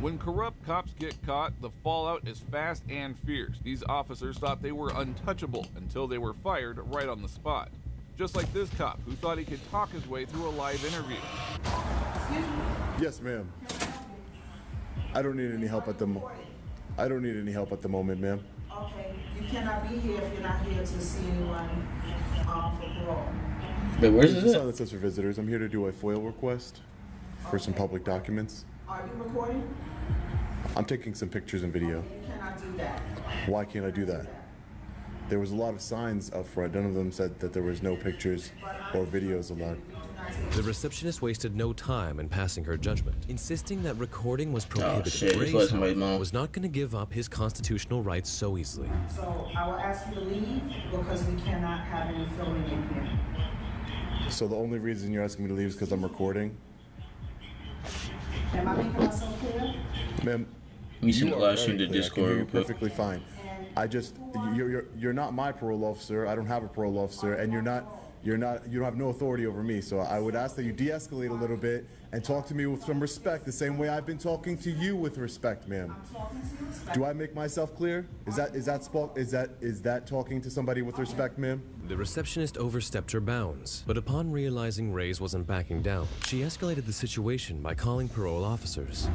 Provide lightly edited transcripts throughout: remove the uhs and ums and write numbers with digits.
When corrupt cops get caught, the fallout is fast and fierce. These officers thought they were untouchable until they were fired right on the spot. Just like this cop who thought he could talk his way through a live interview. Yes, ma'am. I don't need any help at the I don't need any help at the moment, ma'am. Okay, you cannot be here if you're not here to see anyone for parole. But where's It's it? a sign that says for visitors. I'm here to do a FOIL request for some public documents. Are you recording? I'm taking some pictures and video. You cannot do that. Why can't I do that? There was a lot of signs up front. None of them said that there was no pictures or videos allowed. The receptionist wasted no time in passing her judgment, insisting that recording was prohibited. shit, this Reyes, was somebody's however, mom. was not going to give up his constitutional rights so easily. So I will ask you to leave because we cannot have any filming in here. So the only reason you're asking me to leave is because I'm recording? Am I making myself clear? Ma'am, Let me send you the are live stream to very clear. I can Discord hear you real quick. perfectly fine. I just, you're not my parole officer. I don't have a parole officer, and you don't have no authority over me. So I would ask that you de-escalate a little bit and talk to me with some respect, the same way I've been talking to you with respect, ma'am. Do I make myself clear? Is that talking to somebody with respect, ma'am? The receptionist overstepped her bounds, but upon realizing Reyes wasn't backing down, she escalated the situation by calling parole officers.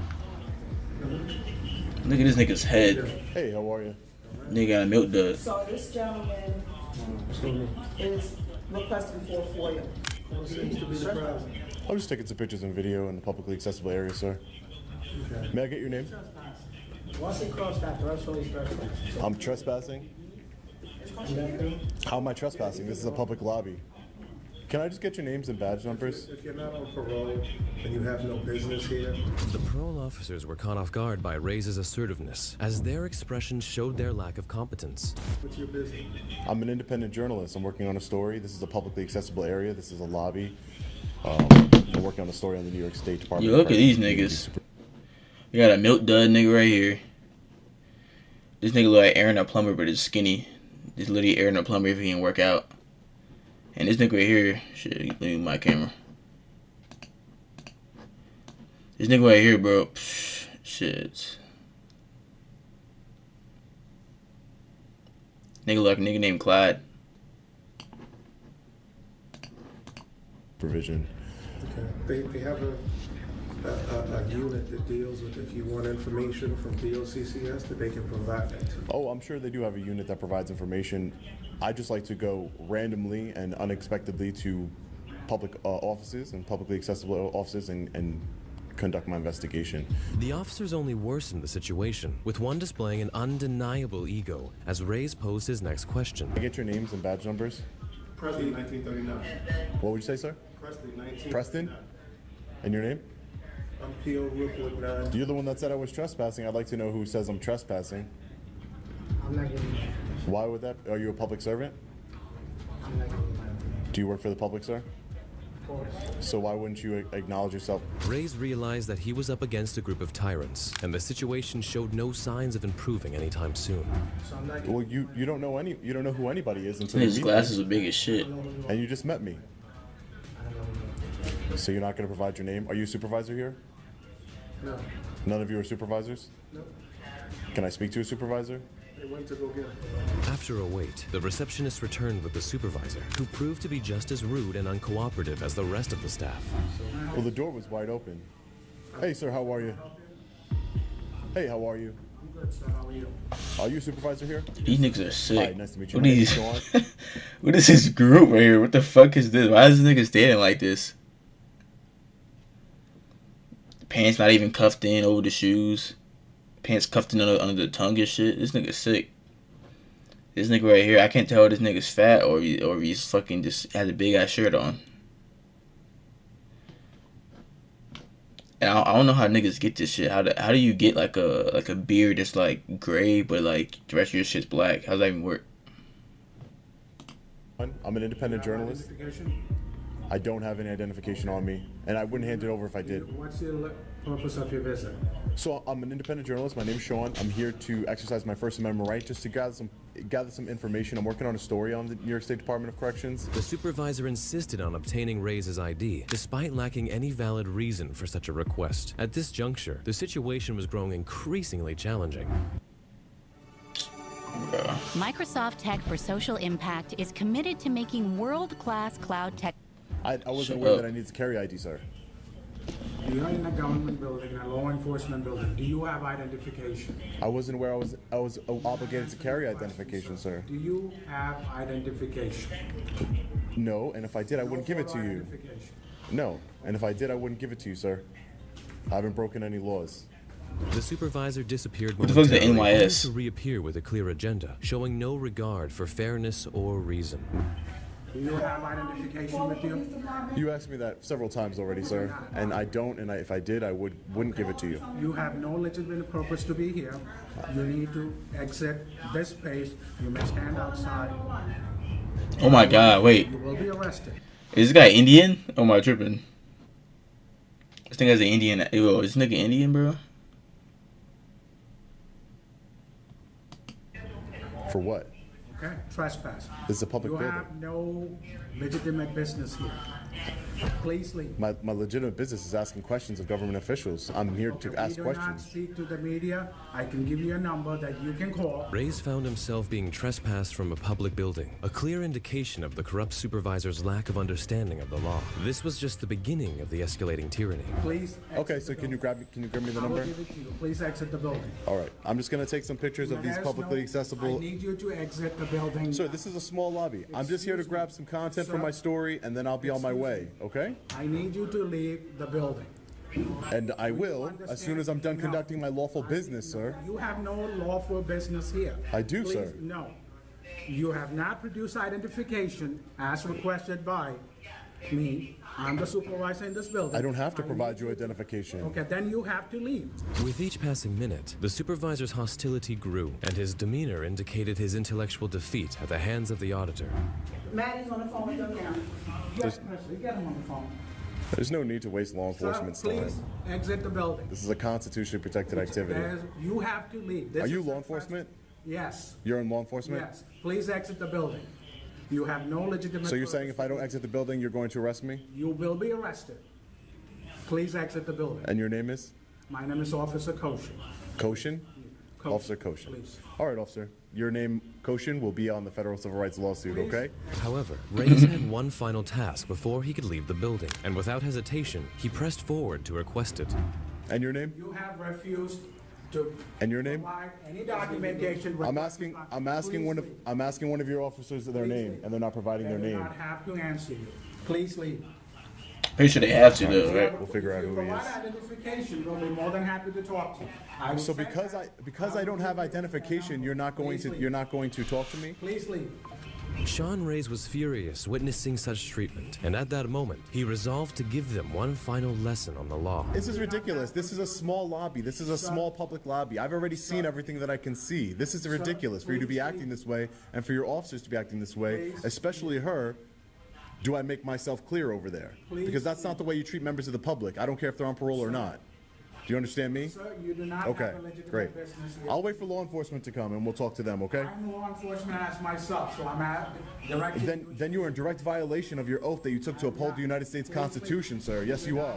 Look at this nigga's head. Hey, how are you? Nigga got a milk dud. So this gentleman is requesting for a FOIA. I'm just taking some pictures and video in the publicly accessible area, sir. Okay. May I get your name? Once he crossed that threshold, he's trespassing. I'm trespassing. How am I trespassing? This is a public lobby. Can I just get your names and badge numbers? If you're not on parole and you have no business here, The parole officers were caught off guard by Reyes' assertiveness, as their expressions showed their lack of competence. what's your business? I'm an independent journalist. I'm working on a story. This is a publicly accessible area. This is a lobby. I'm working on a story on the New York State Department. Yo, look at these niggas. You got a milk dud nigga right here. This nigga look like Aaron the plumber, but it's skinny. This literally Aaron the plumber if he didn't work out. And this nigga right here, shit, let me move my camera. This nigga right here, bro, psh, shit. Nigga look like a nigga named Clyde. Provision. Okay. They have a unit that deals with if you want information from DOCCS that they can provide that to you. Oh, I'm sure they do have a unit that provides information. I just like to go randomly and unexpectedly to public offices and publicly accessible offices and conduct my investigation. The officers only worsened the situation, with one displaying an undeniable ego as Reyes posed his next question. Can I get your names and badge numbers? Preston, 1939. What would you say, sir? Preston, 1939. Preston? And your name? I'm P.O. Rookwood 9. You're the one that said I was trespassing. I'd like to know who says I'm trespassing. I'm not giving you Why would that? Are you a public servant? I'm not giving you my Do you work for the public, sir? Of course. So why wouldn't you acknowledge yourself? Reyes realized that he was up against a group of tyrants, and the situation showed no signs of improving anytime soon. So I'm not giving Well, you don't know who anybody is until you His meet glasses me, are big as shit. and you just met me. I don't know who you are. So you're not going to provide your name? Are you a supervisor here? No. None of you are supervisors? No. Can I speak to a supervisor? They went to go get him. After a wait, the receptionist returned with the supervisor, who proved to be just as rude and uncooperative as the rest of the staff. Well, the door was wide open. Hey, sir, how are you? Hey, how are you? I'm good, sir. How are you? Are you a supervisor here? These niggas are sick. Hi, nice to meet you. What My name these? is Sean. What is this group right here? What the fuck is this? Why is this nigga standing like this? Pants not even cuffed in over the shoes. Pants cuffed in under the tongue and shit. This nigga's sick. This nigga right here, I can't tell if this nigga's fat or he's fucking just has a big ass shirt on. And I don't know how niggas get this shit. How do you get like a beard that's like gray but like the rest of your shit's black? How does that even work? I'm an independent journalist. Identification? I don't have any identification on me, and I wouldn't hand it over if I did. What's your purpose of your visit? So I'm an independent journalist. My name's Sean. I'm here to exercise my First Amendment right, just to gather some information. I'm working on a story on the New York State Department of Corrections. The supervisor insisted on obtaining Ray's ID, despite lacking any valid reason for such a request. At this juncture, the situation was growing increasingly challenging. Microsoft Tech for Social Impact is committed to making world-class cloud tech. I wasn't aware that I needed to carry ID, sir. You're in a government building, a law enforcement building. Do you have identification? I wasn't aware I was obligated to carry identification, sir. Do you have identification? No, and if I did, I wouldn't give it to you. No, and if I did, I wouldn't give it to you, sir. I haven't broken any laws. The supervisor disappeared What the fuck is the momentarily, only NYS? to reappear with a clear agenda, showing no regard for fairness or reason. Do you have identification with you? You asked me that several times already, sir, and I don't. And if I did, I wouldn't give it to you. You have no legitimate purpose to be here. You need to exit this space. You may stand outside. Oh my god, wait. You will be arrested. Is this guy Indian? Oh my tripping. This thing has an Indian. Yo, is this nigga Indian, bro? For what? Okay? Trespass. This is a public You building. have no legitimate business here. Please leave. My legitimate business is asking questions of government officials. I'm here to ask We do not questions. speak to the media. I can give you a number that you can call. Ray's found himself being trespassed from a public building, a clear indication of the corrupt supervisor's lack of understanding of the law. This was just the beginning of the escalating tyranny. Please. Okay, exit so the can you building. grab me the I will number? give it to you. Please exit the building. All right, I'm just gonna take some pictures of these There's publicly no- accessible. I need you to exit the building. Sir, this is a small lobby. I'm just here to Excuse grab me. some content for Sir. my story, and then I'll be on my Excuse way. me. Okay? I need you to leave the building. And I will as soon as I'm done No. conducting my lawful business, sir. You have no lawful business here. I do, Please, sir. No. You have not produced identification as requested by me. I'm the supervisor in this building. I don't have to I provide need you identification. Okay, then you have to leave. With each passing minute, the supervisor's hostility grew, and his demeanor indicated his intellectual defeat at the hands of the auditor. Maddie's on the phone with them now. Yes, Presley, get him on the phone. There's no need to waste law Sir, enforcement's time. please exit the building. This is a constitutionally protected activity. You have to leave. This Are you is law a- enforcement? Yes. You're in law enforcement? Yes. Please exit the building. You have no legitimate. So you're saying purpose. if I don't exit the building, you're going to arrest me? You will be arrested. Please exit the building. And your name is? My name is Officer Koshin. Koshin? Koshin, Officer Koshin. please. All right, officer. Your name, Koshin, will be on the federal civil rights lawsuit, okay? However, Ray's had one final task before he could leave the building, and without hesitation, he pressed forward to request it. And your name? You have refused to And your name? provide any documentation. I'm asking one of your officers their name, and they're not providing their They do name. not have to answer you. Please leave. Pretty sure they have to though, right? We'll figure out If who you he provide is. identification, we'll be more than happy to talk to you. I will So send because I don't have identification, you're not going to talk to me? Please leave. Sean Reyes was furious witnessing such treatment, and at that moment, he resolved to give them one final lesson on the law. This is ridiculous. This is a small lobby. This is a small public lobby. I've already seen everything that I can see. This is ridiculous for you to be acting this way and for your officers to be acting this way, especially her. Do I make myself clear over there? Because that's not the way you treat members of the public. I don't care if they're on parole or not. Do you understand me? Sir, you do not Okay, have a legitimate great. business here. I'll wait for law enforcement to come and we'll talk to them, okay? I'm law enforcement as myself, so I'm directing you. Then you are in direct violation of your oath that you took to uphold the United States Constitution, sir. Yes, you are.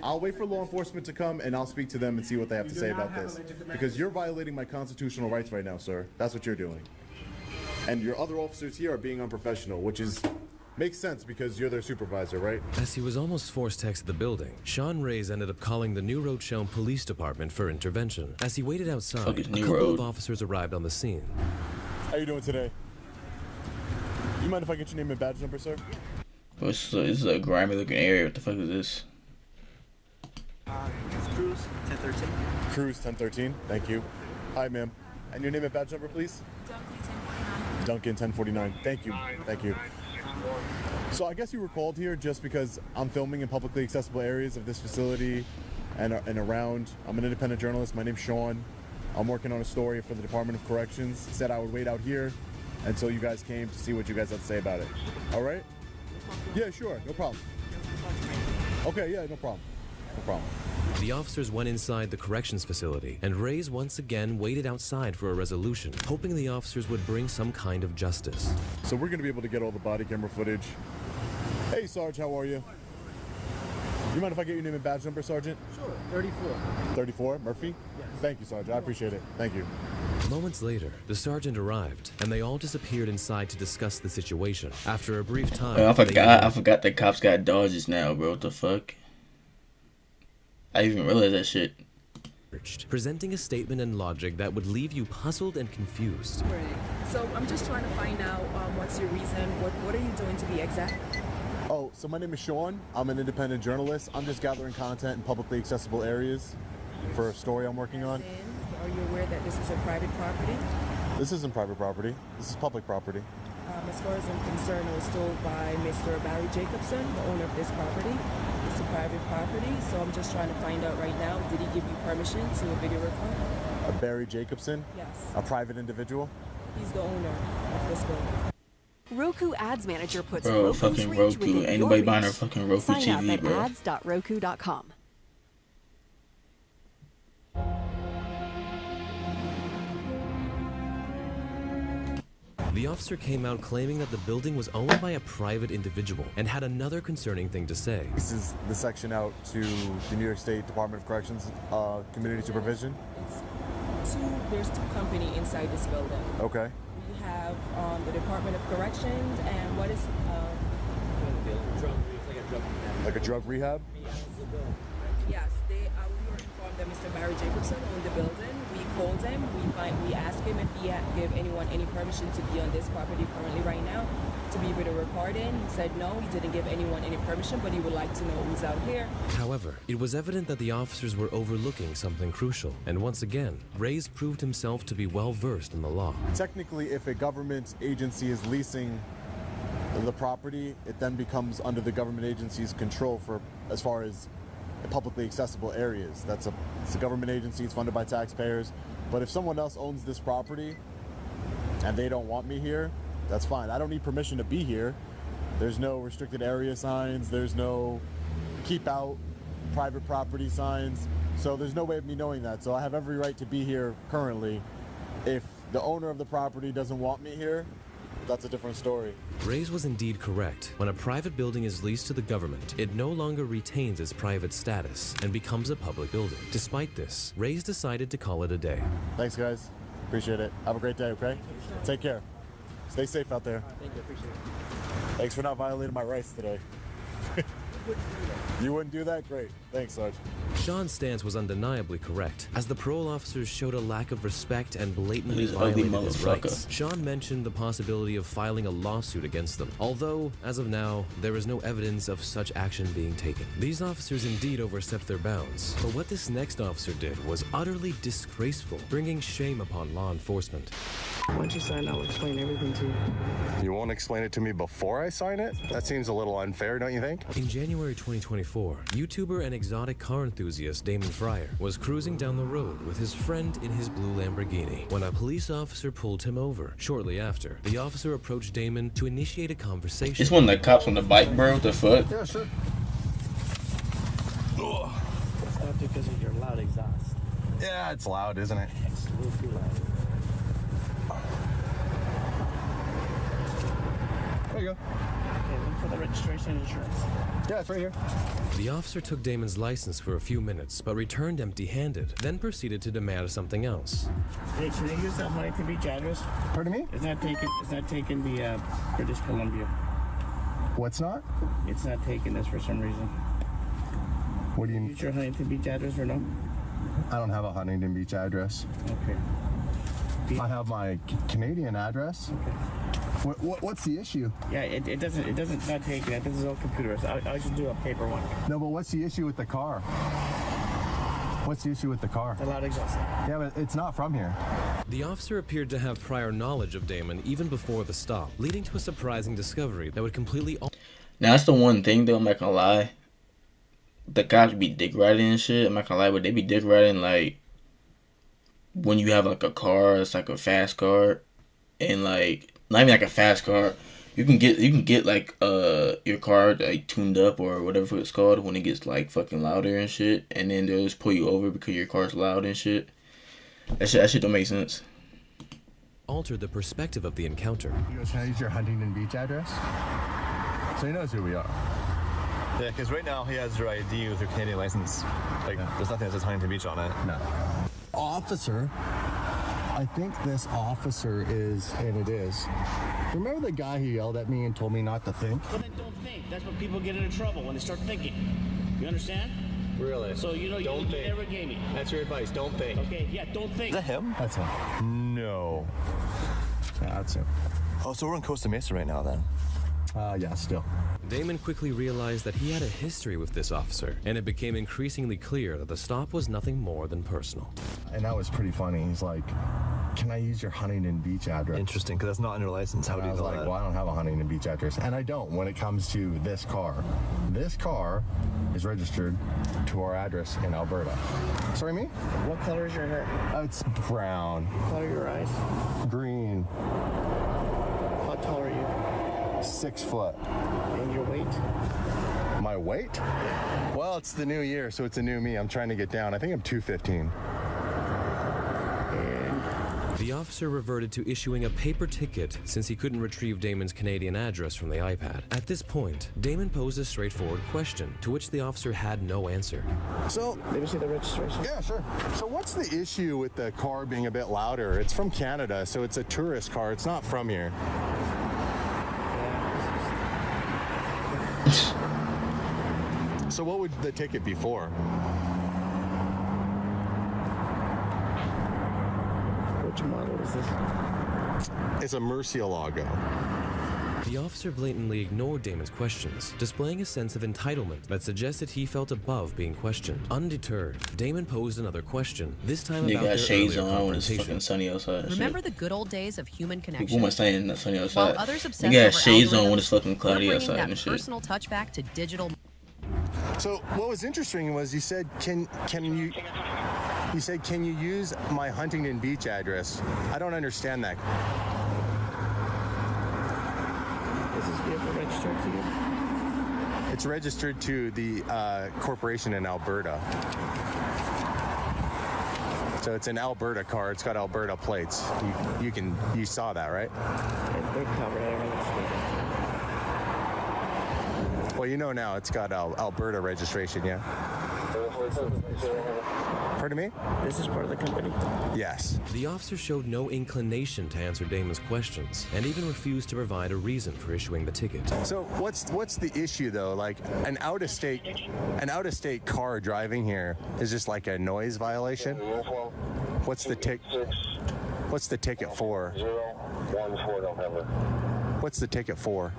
I'll wait for law enforcement to come and I'll speak to them and see what they have to You do say not about have a this. legitimate Because you're violating my constitutional rights right now, sir. That's what you're doing. And your other officers here are being unprofessional, which makes sense because you're their supervisor, right? As he was almost forced to exit the building, Sean Reyes ended up calling the New Rochelle Police Department for intervention. As he waited outside, Fuck is a New couple Road? of officers arrived on the scene. How you doing today? You mind if I get your name and badge number, sir? This is a grimy looking area. What the fuck is this? It's Cruz 1013. Cruz 1013. Thank you. Hi, ma'am. And your name and badge number, please? Duncan 1049. Thank you. Thank you. So I guess you were called here just because I'm filming in publicly accessible areas of this facility and around. I'm an independent journalist. My name's Sean. I'm working on a story for the Department of Corrections. Said I would wait out here until you guys came to see what you guys had to say about it. All right? Yeah, sure. No problem. Okay, yeah, no problem. No problem. The officers went inside the corrections facility, and Reyes once again waited outside for a resolution, hoping the officers would bring some kind of justice. So we're going to be able to get all the body camera footage. Hey, Sarge, how are you? You mind if I get your name and badge number, Sergeant? Sure, 34. 34, Murphy? Yes. Thank you, Sergeant. I appreciate it. Thank you. Moments later, the sergeant arrived, and they all disappeared inside to discuss the situation. After a brief time, I forgot that cops got dodges now, bro. What the fuck? I didn't even realize that shit. Presenting a statement and logic that would leave you puzzled and confused. Right. So I'm just trying to find out what's your reason. What are you doing to be exact? Oh, so my name is Sean. I'm an independent journalist. I'm just gathering content in publicly accessible areas for a story I'm working on. Are you aware that this is a private property? This isn't private property. This is public property. As far as I'm concerned, I was told by Mr. Barry Jacobson, the owner of this property. It's a private property, so I'm just trying to find out right now, did he give you permission to video record? A Barry Jacobson? Yes. A private individual? He's the owner of this building. Roku Ads Manager puts Bro, Roku's fucking reach Roku. within Ain't your nobody buying a reach. fucking Roku Sign TV, up at bro. ads.roku.com. The officer came out claiming that the building was owned by a private individual and had another concerning thing to say. This is the section out to the New York State Department of Corrections, Community Supervision. There's two companies inside this building. Okay. We have the Department of Corrections and what is Like a drug rehab? yes, we were informed that Mr. Barry Jacobson owned the building. We called him. We asked him if he had give anyone any permission to be on this property currently right now to be able to record in. He said no, he didn't give anyone any permission, but he would like to know who's out here. However, it was evident that the officers were overlooking something crucial, and once again, Reyes proved himself to be well versed in the law. Technically, if a government agency is leasing the property, it then becomes under the government agency's control for as far as publicly accessible areas. It's a government agency, it's funded by taxpayers. But if someone else owns this property and they don't want me here, that's fine. I don't need permission to be here. There's no restricted area signs, there's no keep out private property signs. So there's no way of me knowing that. So I have every right to be here currently. If the owner of the property doesn't want me here, that's a different story. Reyes was indeed correct. When a private building is leased to the government, it no longer retains its private status and becomes a public building. Despite this, Reyes decided to call it a day. Thanks, guys. Appreciate it. Have a great day, okay? Take care. Stay safe out there. Thank you, appreciate it. Thanks for not violating my rights today. You wouldn't do that? Great. Thanks, Sarge. Sean's stance was undeniably correct, as the parole officers showed a lack of respect and blatantly This ugly violated his motherfucker. rights. Sean mentioned the possibility of filing a lawsuit against them, although, as of now, there is no evidence of such action being taken. These officers indeed overstepped their bounds, but what this next officer did was utterly disgraceful, bringing shame upon law enforcement. Once you sign, I'll explain everything to you. You won't explain it to me before I sign it? That seems a little unfair, don't you think? In January 2024, YouTuber and exotic car enthusiast Damon Fryer was cruising down the road with his friend in his blue Lamborghini when a police officer pulled him over. Shortly after, the officer approached Damon to initiate a conversation. It's one of the cops on the bike, bro. What the fuck? Yeah, sure. It's not because of your loud exhaust. Yeah, it's loud, isn't it? It's a little too loud. There you go. Okay, look for the registration and insurance. Yeah, it's right here. The officer took Damon's license for a few minutes, but returned empty-handed, then proceeded to demand something else. Hey, can I use that Huntington Beach address? Pardon me? It's not taking the British Columbia. What's not? It's not taking this for some reason. What do you... Use your Huntington Beach address or no? I don't have a Huntington Beach address. Okay. I have my Canadian address. Okay. What's the issue? Yeah, it doesn't not taking it. This is all computers. I should do a paper one. No, but what's the issue with the car? What's the issue with the car? The loud exhaust. Yeah, but it's not from here. The officer appeared to have prior knowledge of Damon even before the stop, leading to a surprising discovery that would completely Now that's the one thing though, I'm not gonna lie. The cops be dick riding and shit. I'm not gonna lie, but they be dick riding like when you have like a car, it's like a fast car, and like not even like a fast car. You can get like your car like tuned up or whatever it's called when it gets like fucking louder and shit, and then they'll just pull you over because your car's loud and shit. That shit don't make sense. Altered the perspective of the encounter. You guys, can I use your Huntington Beach address? So he knows who we are. Yeah, because right now he has your ID with your Canadian license. Like, there's nothing that says Huntington Beach on it. No. Officer. I think this officer is, and it is. Remember the guy who yelled at me and told me not to think? Well, then don't think. That's when people get into trouble, when they start thinking. You understand? Really? So, you know, you never gave me. That's your advice. Don't think. Okay, yeah, don't think. Is that him? That's him. No. Yeah, that's him. Oh, so we're in Costa Mesa right now then? Yeah, still. Damon quickly realized that he had a history with this officer, and it became increasingly clear that the stop was nothing more than personal. And that was pretty funny. He's like, can I use your Huntington Beach address? Interesting, because that's not on your license. How do you know like, that? well, I don't have a Huntington Beach address. And I don't when it comes to this car. This car is registered to our address in Alberta. Sorry, me? What color is your hair? It's brown. What color are your eyes? Green. How tall are you? 6 foot. And your weight? My weight? Well, it's the new year, so it's a new me. I'm trying to get down. I think I'm 215. The officer reverted to issuing a paper ticket since he couldn't retrieve Damon's Canadian address from the iPad. At this point, Damon posed a straightforward question, to which the officer had no answer. So, let me see the registration. Yeah, sure. So what's the issue with the car being a bit louder? It's from Canada, so it's a tourist car. It's not from here. So what would the ticket be for? Which model is this? It's a Murcielago. The officer blatantly ignored Damon's questions, displaying a sense of entitlement that suggested he felt above being questioned. Undeterred, Damon posed another question, this time You about got their shades earlier on when it's confrontation. fucking sunny outside. Remember the good old days of human connection? Who am I saying? Not sunny outside. While others obsess You got over shades on algorithms, when it's fucking we're cloudy bringing outside that and shit. personal touch back to digital. So what was interesting was you said, can you use my Huntington Beach address? I don't understand that. Is this vehicle registered to you? It's registered to the corporation in Alberta. So it's an Alberta car. It's got Alberta plates. You saw that, right? They're covered. I don't know what's Well, you know now it's got Alberta registration, yeah? Pardon me? This is part of the company? Yes. The officer showed no inclination to answer Damon's questions, and even refused to provide a reason for issuing the ticket. So what's the issue though? Like an out-of-state car driving here is just like a noise violation? What's the ticket for? 014 November. What's the ticket for?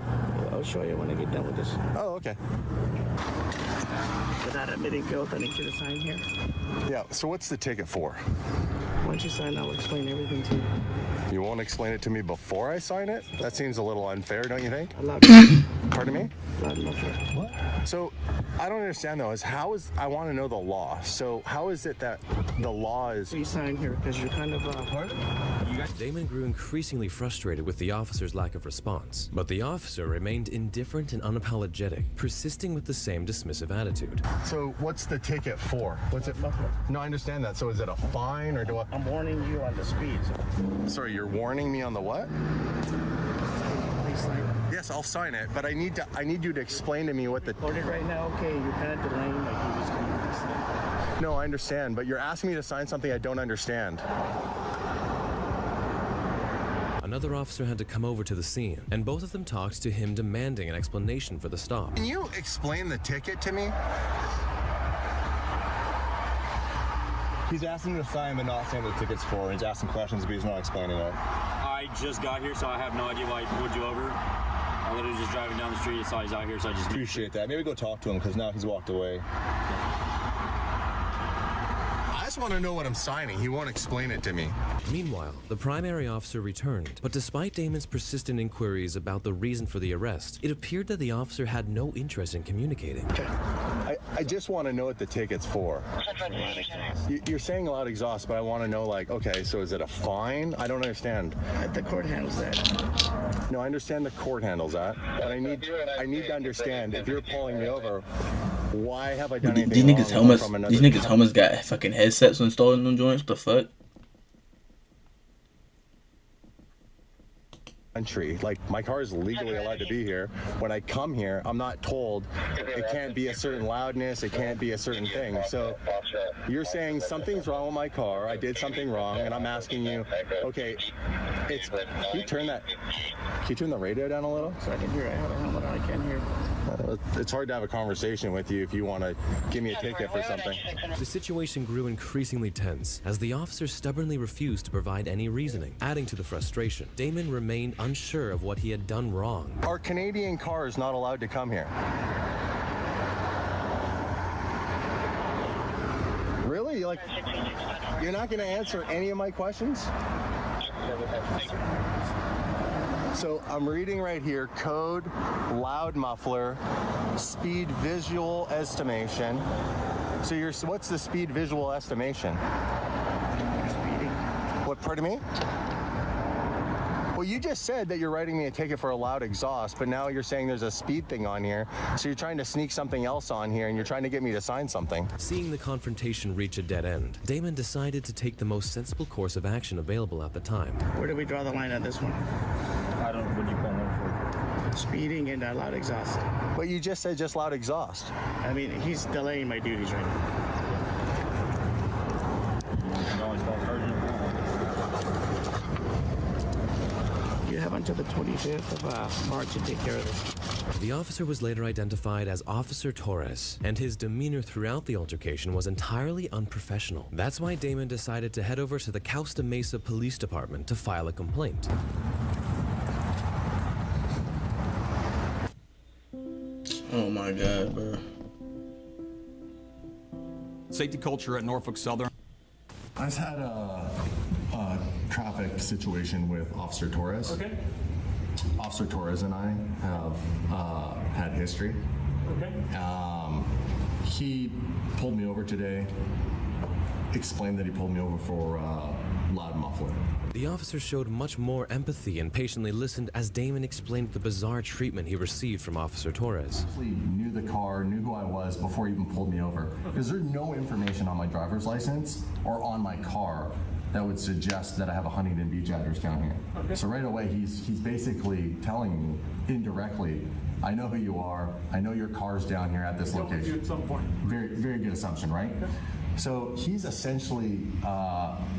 I'll show you when I get done with this. Oh, okay. Without admitting guilt, I need you to sign here. Yeah, so what's the ticket for? Once you sign, I'll explain everything to you. You won't explain it to me before I sign it? That seems a little unfair, don't you think? Pardon me? Loud enough here. What? So, I don't understand though, I want to know the law. So, how is it that the law is... You sign here, because you're kind of, Damon grew increasingly frustrated with the officer's lack of response, but the officer remained indifferent and unapologetic, persisting with the same dismissive attitude. So, what's the ticket for? What's it? No, I understand that. So, is it a fine or do I... I'm warning you on the speed. Sorry, you're warning me on the what? Please sign. Yes, I'll sign it, but I need you to explain to me what the... Recorded right now, okay, you're kind of delaying, like you just going to sign. No, I understand, but you're asking me to sign something I don't understand. Another officer had to come over to the scene, and both of them talked to him demanding an explanation for the stop. Can you explain the ticket to me? He's asking me to sign, but not saying what the ticket's for. He's asking questions, but he's not explaining it. I just got here, so I have no idea why he pulled you over. I literally just driving down the street, saw he's out here, so I just... Appreciate that. Maybe go talk to him, because now he's walked away. I just want to know what I'm signing. He won't explain it to me. Meanwhile, the primary officer returned, but despite Damon's persistent inquiries about the reason for the arrest, it appeared that the officer had no interest in communicating. I just want to know what the ticket's for. You're saying loud exhaust, but I want to know, like, okay, so is it a fine? I don't understand. The court handles that. No, I understand the court handles that, but I need to understand, if you're pulling me over, why have I done anything wrong from another These niggas helmets got fucking headsets installed in them joints. The fuck? Country, like, my car is legally allowed to be here. When I come here, I'm not told it can't be a certain loudness, it can't be a certain thing. So you're saying something's wrong with my car, I did something wrong, and I'm asking you, okay, can you turn the radio down a little? So I can hear it. I have a helmet on, I can't hear. It's hard to have a conversation with you if you want to give me a ticket for something. The situation grew increasingly tense as the officer stubbornly refused to provide any reasoning, adding to the frustration. Damon remained unsure of what he had done wrong. Are Canadian cars not allowed to come here? Really? Like, you're not going to answer any of my questions? So I'm reading right here, code, loud muffler, speed visual estimation. So what's the speed visual estimation? What, pardon me? Well, you just said that you're writing me a ticket for a loud exhaust, but now you're saying there's a speed thing on here. So you're trying to sneak something else on here, and you're trying to get me to sign something. Seeing the confrontation reach a dead end, Damon decided to take the most sensible course of action available at the time. Where do we draw the line on this one? I don't know what you call it for. Speeding and loud exhaust. But you just said just loud exhaust. I mean, he's delaying my duties right now. You have until the 25th of March to take care of this. The officer was later identified as Officer Torres, and his demeanor throughout the altercation was entirely unprofessional. That's why Damon decided to head over to the Costa Mesa Police Department to file a complaint. Oh my God, bro. Safety culture at Norfolk Southern. I just had a traffic situation with Officer Torres. Okay. Officer Torres and I have had history. Okay. He pulled me over today, explained that he pulled me over for loud muffler. The officer showed much more empathy and patiently listened as Damon explained the bizarre treatment he received from Officer Torres. He knew the car, knew who I was before he even pulled me over. Because there's no information on my driver's license or on my car that would suggest that I have a Huntington Beach address down here. Okay. So right away, he's basically telling me indirectly, I know who you are, I know your car's down here at this Dealt with location. you at some point. Very, very good assumption, right? Okay. So he's essentially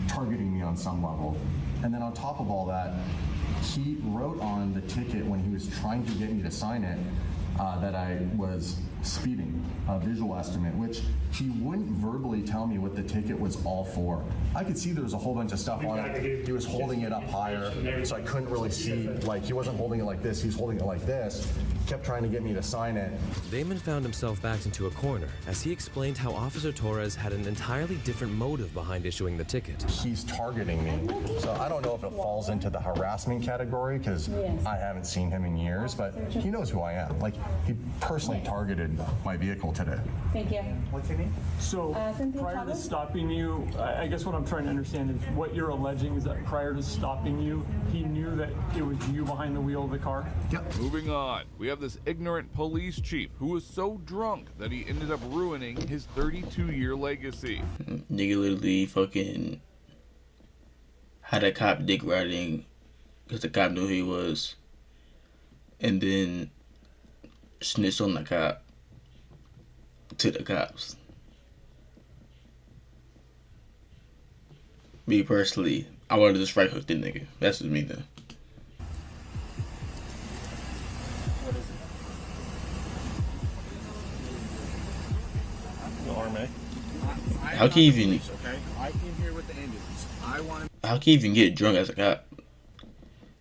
targeting me on some level. And then on top of all that, he wrote on the ticket when he was trying to get me to sign it that I was speeding, a visual estimate, which he wouldn't verbally tell me what the ticket was all for. I could see there was a whole bunch of stuff on it. He was holding it up higher, so I couldn't really see, like, he wasn't holding it like this, he was holding it like this. Kept trying to get me to sign it. Damon found himself backed into a corner as he explained how Officer Torres had an entirely different motive behind issuing the ticket. He's targeting me, so I don't know if it falls into the harassment category because I haven't seen him in years, but he knows who I am. Like, he personally targeted my vehicle today. Thank you. What's your name? So prior to stopping you, I guess what I'm trying to understand is what you're alleging is that prior to stopping you, he knew that it was you behind the wheel of the car? Yep. Moving on, we have this ignorant police chief who was so drunk that he ended up ruining his 32-year legacy. Nigga literally fucking had a cop dick riding because the cop knew who he was, and then snitched on the cop to the cops. Me personally, I wanted to just right hook the nigga. That's just me though. How can you even? I came here with the ambulance. How can you even get drunk as a cop?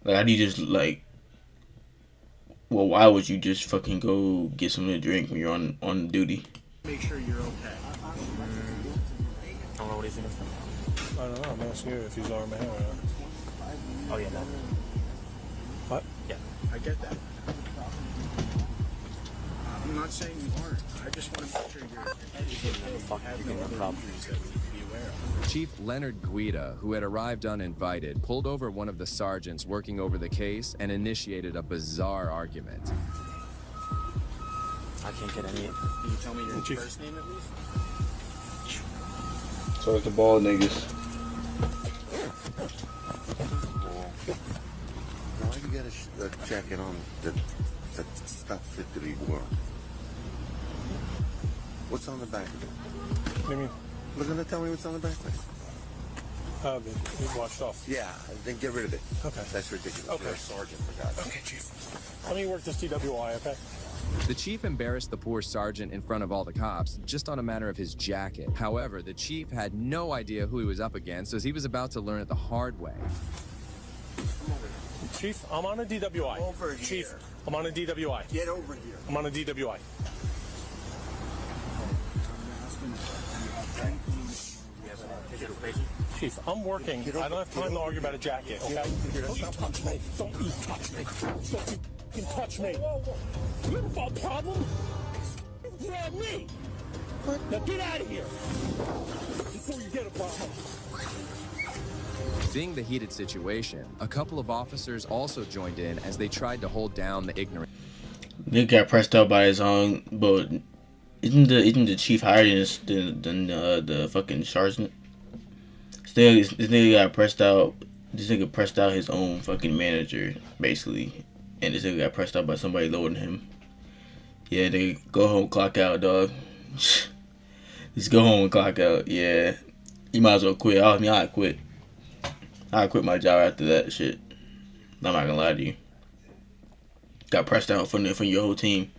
Like, how do you just like? Well, why would you just fucking go get something to drink when you're on duty? Make sure you're okay. I don't know what do you think of him? I don't know. I'm asking you if he's our man or not. Oh, yeah, no. What? Yeah. I get that. I'm not saying you aren't. I just want to make sure you're educated and you have no other injuries that we need to be aware of. Chief Leonard Guida, who had arrived uninvited, pulled over one of the sergeants working over the case and initiated a bizarre argument. I can't get any. Can you tell me your first name at least? So it's the bald niggas. Why you got a jacket on that's not fit to be worn? What's on the back of it? What do you mean? Look gonna tell me what's on the back of it. It washed off. Yeah, then get rid of it. Okay. That's ridiculous. Okay. You're a sergeant, for God's sake. Okay, Chief. Let me work this DWI, okay? The chief embarrassed the poor sergeant in front of all the cops just on a matter of his jacket. However, the chief had no idea who he was up against, as he was about to learn it the hard way. Chief, I'm on a DWI. Over here. Chief, I'm on a DWI. Get over here. I'm on a DWI. Chief, I'm working. I don't have time to argue about a jacket, okay? Don't you touch me. Don't you touch me. Don't you touch me. You have a problem? Grab me. Now get out of here before you get a problem. Seeing the heated situation, a couple of officers also joined in as they tried to hold down the ignorant. They got pressed out by his own, but isn't the chief higher than the fucking sergeant? This nigga got pressed out. This nigga pressed out his own fucking manager, basically, and this nigga got pressed out by somebody lower than him. Yeah, they go home, clock out, dog. Just go home and clock out. Yeah, you might as well quit. I'd quit. I'd quit my job after that shit. I'm not gonna lie to you. Got pressed out in front of your whole team.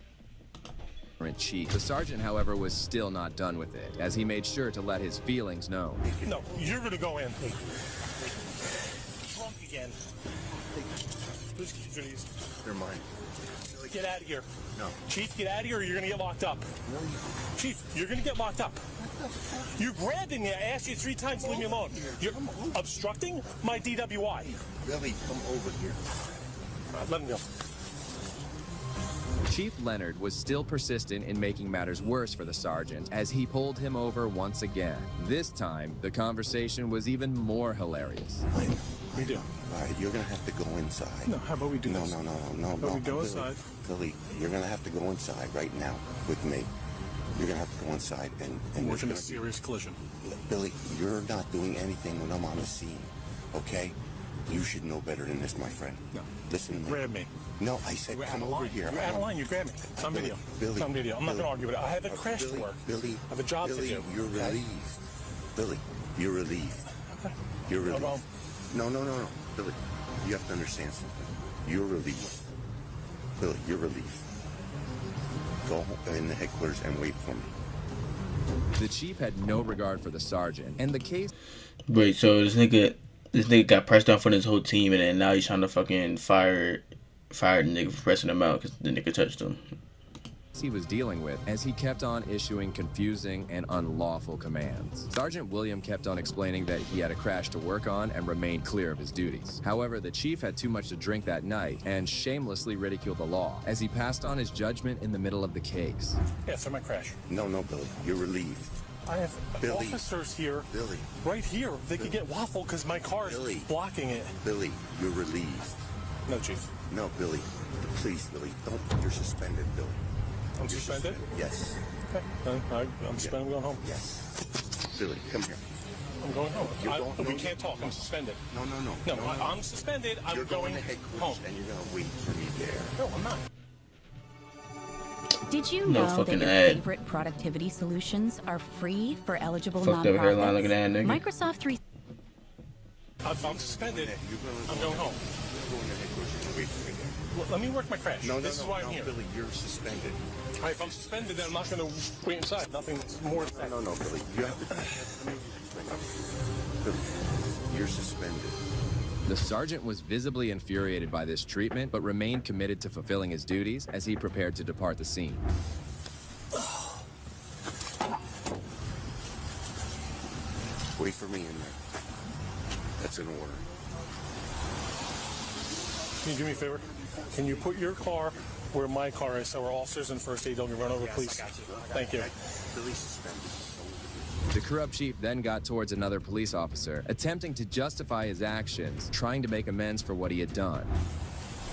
Chief. The sergeant, however, was still not done with it, as he made sure to let his feelings known. No, you're gonna go in. Drunk again. Whose keys are these? They're mine. Get out of here. No. Chief, get out of here or you're gonna get locked up. No, Chief, you're gonna get locked up. You're grabbing me. I asked you 3 times to leave me alone. You're obstructing my DWI. Billy, come over here. Let him go. Chief Leonard was still persistent in making matters worse for the sergeant as he pulled him over once again. This time, the conversation was even more hilarious. We do. All right, you're gonna have to go inside. No, how about we do No, this? no. we go Billy, inside? Billy, you're gonna have to go inside right now with me. You're gonna have to go inside and We're there's in a gonna be- serious collision. Billy, you're not doing anything when I'm on the scene, okay? You should know better than this, my friend. No. Listen to me. Grab me. No, I said You're come out of over line. here. You're out of line. You grab me. It's on video. Billy, It's on video. I'm not Billy, gonna argue with it. I have a crash Billy, to work. Billy, I have a job Billy, to do. You're relieved. Billy, you're relieved. Okay. You're Go relieved. home. No. Billy, you have to understand something. You're relieved. Billy, you're relieved. Go home in the headquarters and wait for me. The chief had no regard for the sergeant, and the case... Wait, so this nigga got pressed out in front of his whole team, and then now he's trying to fucking fire the nigga for pressing him out because the nigga touched him. he was dealing with as he kept on issuing confusing and unlawful commands. Sergeant William kept on explaining that he had a crash to work on and remained clear of his duties. However, the chief had too much to drink that night and shamelessly ridiculed the law as he passed on his judgment in the middle of the case. Yeah, so my crash. No, Billy, you're relieved. I have Billy. officers here. Billy. Right here. They could get waffle because my car is Billy. blocking it. Billy, you're relieved. No, Chief. No, Billy. Please, Billy, don't. You're suspended, Billy. I'm suspended? Yes. Okay. I'm suspended. I'm going home. Yes. Billy, come here. I'm going home. You're going- We can't talk. I'm suspended. No. No, I'm suspended. I'm You're going to home. headquarters and you're going to wait for me there. No, I'm not. Did you No know that fucking your ad. favorite productivity solutions are free for eligible Fucked up hairline looking at nonprofits? nigga. Microsoft 3. I'm suspended. I'm going home. You're going to headquarters and wait for me there. Let me work my crash. No, This is why I'm here. Billy, you're suspended. All right, if I'm suspended, then I'm not going to wait inside. Nothing more than that. No, Billy. You have to. Billy, you're suspended. The sergeant was visibly infuriated by this treatment, but remained committed to fulfilling his duties as he prepared to depart the scene. Wait for me in there. That's an order. Can you do me a favor? Can you put your car where my car is so our officers and first aid don't get run over, please? Thank you. The corrupt chief then got towards another police officer, attempting to justify his actions, trying to make amends for what he had done.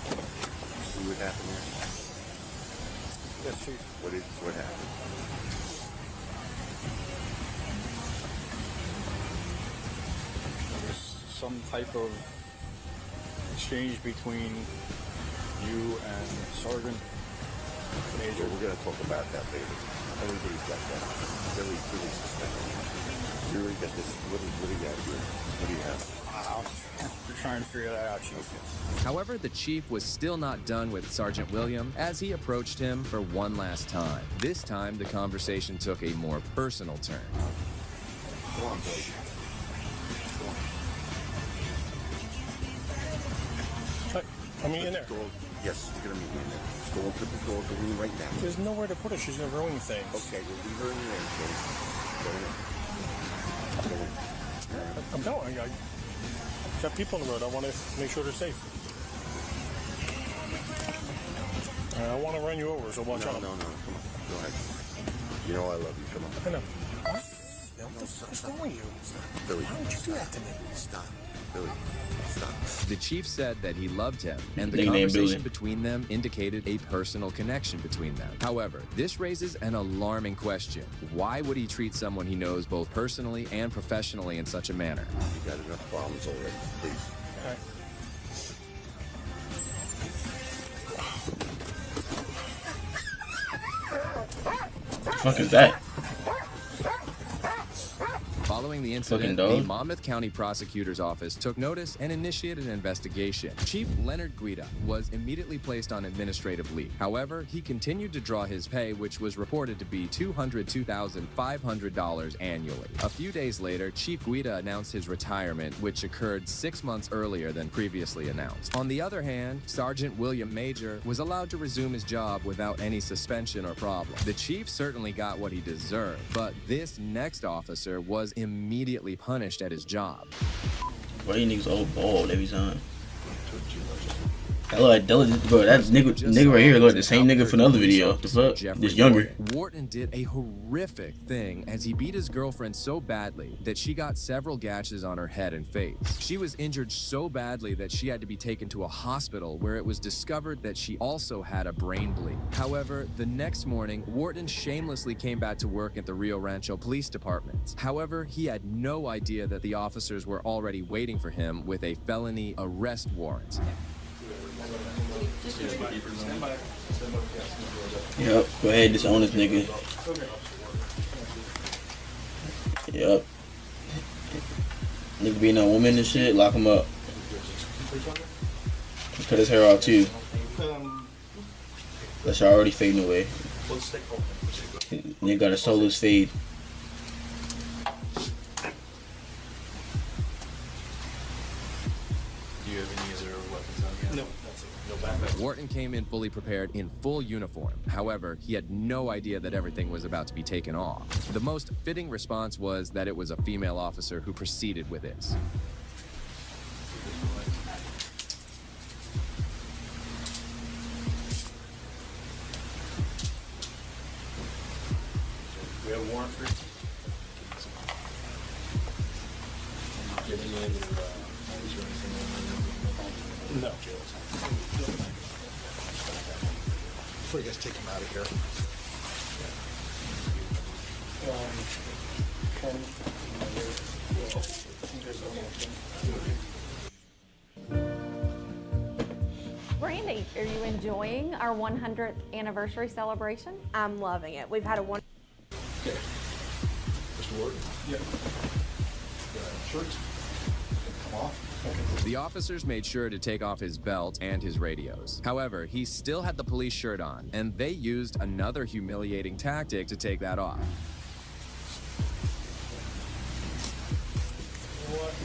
See what happened there? Yes, Chief. What happened? There's some type of exchange between you and Sergeant Major. We're going to talk about that later. Everybody's got that. Really suspected. You really got this. What do you got here? What do you have? We're trying to figure that out, Chief. However, the chief was still not done with Sergeant William as he approached him for one last time. This time, the conversation took a more personal turn. Come on, boy. I mean, in there. Yes, you're going to meet me in there. Go and put the door in the room right now. There's nowhere to put her. She's going to ruin things. Okay, we'll leave her in there, okay? Go in. Go in. I'm going. I got people on the road. I want to make sure they're safe. I don't want to run you over, so watch out. No. Come on. Go ahead. You know I love you. Come on. I know. What's wrong with you? Billy. Why would you do that to me? Stop. Billy. Stop. The chief said that he loved him, and the Nickname conversation Billy. between them indicated a personal connection between them. However, this raises an alarming question. Why would he treat someone he knows both personally and professionally in such a manner? You got enough problems already. Please. What the fuck is that? Following the incident, Fucking the dog. Monmouth County Prosecutor's Office took notice and initiated an investigation. Chief Leonard Guida was immediately placed on administrative leave. However, he continued to draw his pay, which was reported to be $202,500 annually. A few days later, Chief Guida announced his retirement, which occurred 6 months earlier than previously announced. On the other hand, Sergeant William Major was allowed to resume his job without any suspension or problem. The chief certainly got what he deserved, but this next officer was immediately punished at his job. Why you niggas all bald every time? Hello, bro, that's nigga right here. Look, the same nigga from the other video. The fuck? Just younger. Wharton did a horrific thing as he beat his girlfriend so badly that she got several gashes on her head and face. She was injured so badly that she had to be taken to a hospital where it was discovered that she also had a brain bleed. However, the next morning, Wharton shamelessly came back to work at the Rio Rancho Police Department. However, he had no idea that the officers were already waiting for him with a felony arrest warrant. Yep, go ahead, disown this nigga. Yep. Nigga being a woman and shit, lock him up. Cut his hair off too. That's already fading away. Nigga got a soulless fade. Do you have any other weapons on you? No. No backpack. Wharton came in fully prepared in full uniform. However, he had no idea that everything was about to be taken off. The most fitting response was that it was a female officer who proceeded with it. We have a warrant for you? Giving you any orders or anything? No. Before you guys take him out of here. Brandy, are you enjoying our 100th anniversary celebration? I'm loving it. We've had a one. Okay. Mr. Ward? Yeah. Shirts? Come off. The officers made sure to take off his belt and his radios. However, he still had the police shirt on, and they used another humiliating tactic to take that off.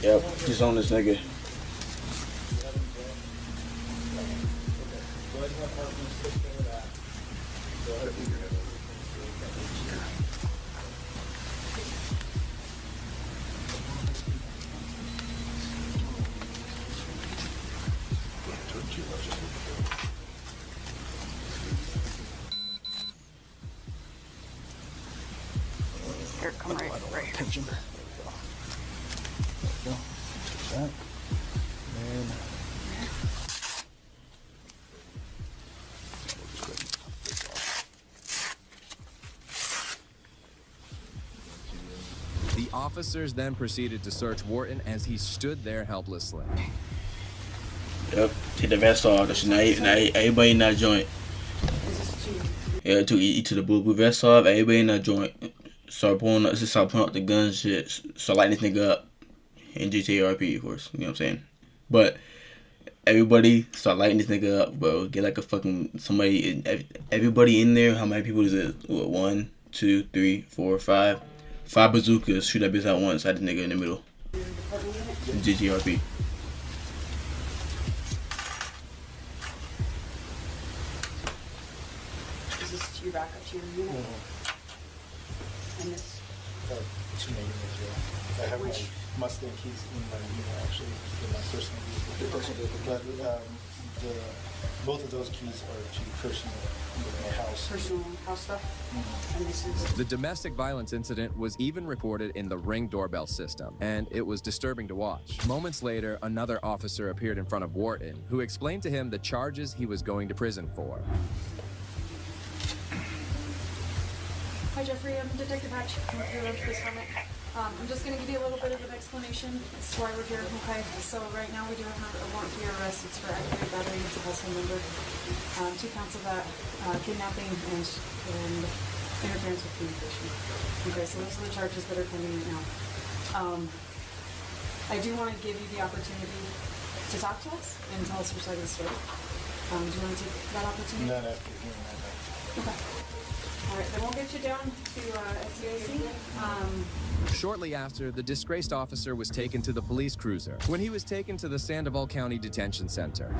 Yep, disown this nigga. attention. There we go. Take that. And The officers then proceeded to search Wharton as he stood there helplessly. Yep, take the vest off. That's not everybody in that joint. Yeah, took the bulletproof vest off. Everybody in that joint. Start pulling out the gun shit. Start lighting this nigga up. And GTRP, of course. You know what I'm saying? But everybody start lighting this nigga up, bro. Get like a fucking somebody. Everybody in there. How many people is it? What, 1, 2, 3, 4, 5. 5 bazookas. Shoot that bitch out once. Had this nigga in the middle. GTRP. Is this your backup to your unit? And this? 2 negatives, yeah. I have my Mustang keys in my unit, actually, in my personal vehicle. Your personal vehicle? But both of those keys are to personal house. Personal house stuff? Mm-hmm. And this is? The domestic violence incident was even reported in the Ring doorbell system, and it was disturbing to watch. Moments later, another officer appeared in front of Wharton, who explained to him the charges he was going to prison for. Hi Jeffrey, I'm Detective Hatch. I'm with your police department. I'm just going to give you a little bit of an explanation as to why we're here. Okay, so right now we do have a warrant for your arrest. It's for aggravated battery. It's a household member. 2 counts of that, kidnapping and interference with communication. Okay, so those are the charges that are pending right now. I do want to give you the opportunity to talk to us and tell us your side of the story. Do you want to take that opportunity? Not after hearing that. Okay. All right, then we'll get you down to SCIC. Shortly after, the disgraced officer was taken to the police cruiser when he was taken to the Sandoval County Detention Center.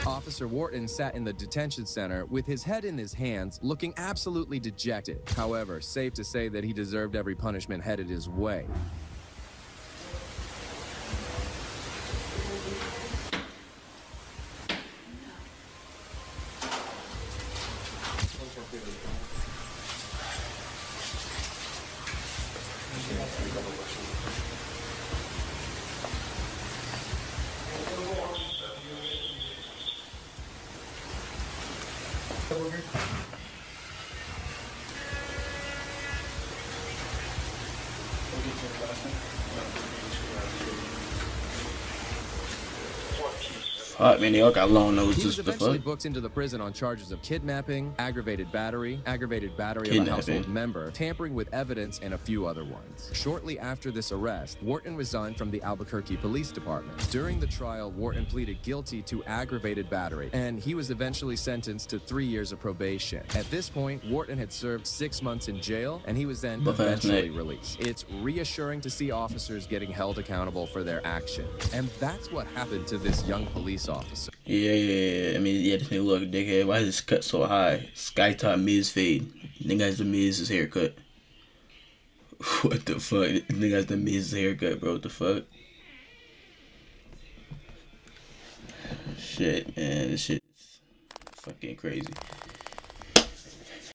Officer Wharton sat in the detention center with his head in his hands, looking absolutely dejected. However, safe to say that he deserved every punishment headed his way. Man, they all got long noses. He was eventually booked into the prison on charges of kidnapping, aggravated battery of a household member, tampering with evidence, and a few other ones. Shortly after this arrest, Wharton resigned from the Albuquerque Police Department. During the trial, Wharton pleaded guilty to aggravated battery, and he was eventually sentenced to 3 years of probation. At this point, Wharton had served 6 months in jail, and he was then eventually released. It's reassuring to see officers getting held accountable for their actions. And that's what happened to this young police officer. Yeah. I mean, yeah, this nigga look dickhead. Why is his cut so high? Sky top Miz fade. Nigga has the Miz's haircut. What the fuck? This nigga has the Miz's haircut, bro. What the fuck? Shit, man. This shit is fucking crazy.